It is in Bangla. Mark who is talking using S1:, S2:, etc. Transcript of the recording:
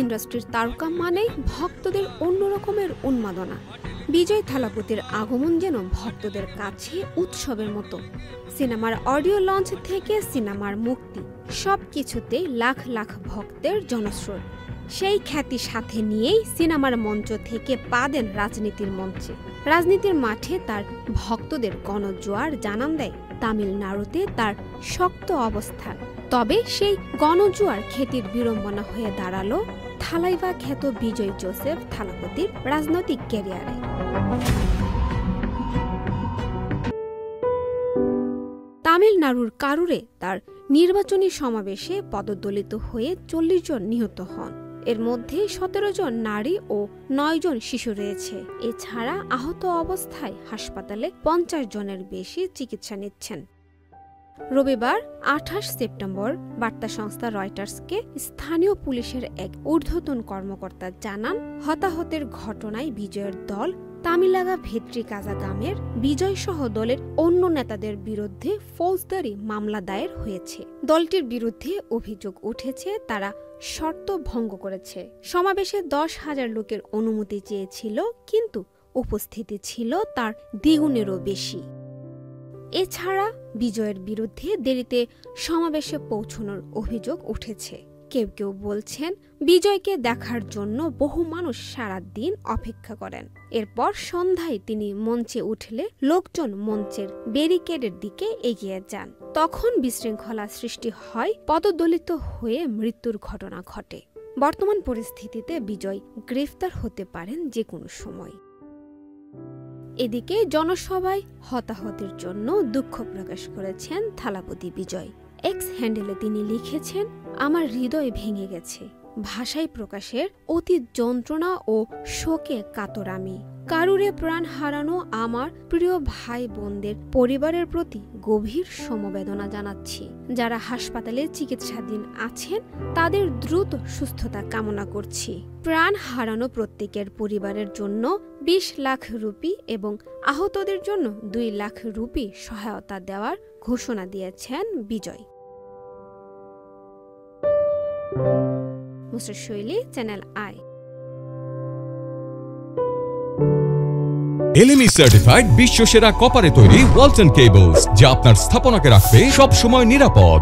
S1: ইন্ডাস্ট্রির তারকা মানে ভক্তদের অন্যরকমের উন্মাদনা। বিজয় থালাপতির আগমন যেন ভক্তদের কাছে উৎসবের মতো। সিনেমার অডিও লঞ্চ থেকে সিনেমার মুক্তি, সবকিছুতেই লাখ লাখ ভক্তের জনস্রোত। সেই খ্যাতি সাথে নিয়েই সিনেমার মঞ্চ থেকে পা দেন রাজনীতির মঞ্চে। রাজনীতির মাঠে তার ভক্তদের গণজোয়ার জানান দেয় তামিলনাড়ুতে তার শক্ত অবস্থান। তবে সেই গণজোয়ার খ্যাতির বিড়ম্বনা হয়ে দাঁড়ালো থালাইভা খ্যাত বিজয় জোসেফ থালাপতির রাজনৈতিক ক্যারিয়ারে। তামিলনাড়ুর কারুরে তার নির্বাচনী সমাবেশে পদদলিত হয়ে 40 জন নিহত হন। এর মধ্যে 17 জন নারী ও 9 জন শিশু রয়েছে। এছাড়া আহত অবস্থায় হাসপাতালে 50 জনের বেশি চিকিৎসা নিচ্ছেন। রবিবার 28 সেপ্টেম্বর বার্তা সংস্থা রয়টার্সকে স্থানীয় পুলিশের এক ঊর্ধ্বতন কর্মকর্তা জানান, হতাহতের ঘটনায় বিজয়ের দল তামিলাগা ভেট্রি কাজাগামের বিজয়সহ দলের অন্য নেতাদের বিরুদ্ধে ফৌজদারি মামলা দায়ের হয়েছে। দলটির বিরুদ্ধে অভিযোগ উঠেছে তারা শর্ত ভঙ্গ করেছে। সমাবেশে 10,000 লোকের অনুমতি চেয়েছিল, কিন্তু উপস্থিতি ছিল তার দ্বিগুণেরও বেশি। এছাড়া বিজয়ের বিরুদ্ধে দেরিতে সমাবেশে পৌঁছানোর অভিযোগ উঠেছে। কেউ কেউ বলছেন বিজয়কে দেখার জন্য বহু মানুষ সারা দিন অপেক্ষা করেন। এরপর সন্ধ্যায় তিনি মঞ্চে উঠলে লোকজন মঞ্চের ব্যারিকেডের দিকে এগিয়ে যান। তখন বিশৃঙ্খলা সৃষ্টি হয়, পদদলিত হয়ে মৃত্যুর ঘটনা ঘটে। বর্তমান পরিস্থিতিতে বিজয় গ্রেফতার হতে পারেন যে কোনো সময়। এদিকে জনসভায় হতাহতের জন্য দুঃখ প্রকাশ করেছেন থালাপতি বিজয়। এক্স হ্যান্ডেলে তিনি লিখেছেন, আমার হৃদয় ভেঙে গেছে। ভাষায় প্রকাশের অতি যন্ত্রণা ও শোকে কাতর আমি। কারুরে প্রাণ হারানো আমার প্রিয় ভাই বোনদের পরিবারের প্রতি গভীর সমবেদনা জানাচ্ছি। যারা হাসপাতালে চিকিৎসাধীন আছেন তাদের দ্রুত সুস্থতা কামনা করছি। প্রাণ হারানো প্রত্যেকের পরিবারের জন্য 20 লাখ রুপি এবং আহতদের জন্য 2 লাখ রুপি সহায়তা দেওয়ার ঘোষণা দিয়েছেন বিজয়। মুসর শৈলী, চ্যানেল আই।
S2: LME সার্টিফাইড বিশ্বসেরা কপারে তৈরি ওয়ালটন কেবলস, যা আপনার স্থাপনাকে রাখবে সব সময় নিরাপদ।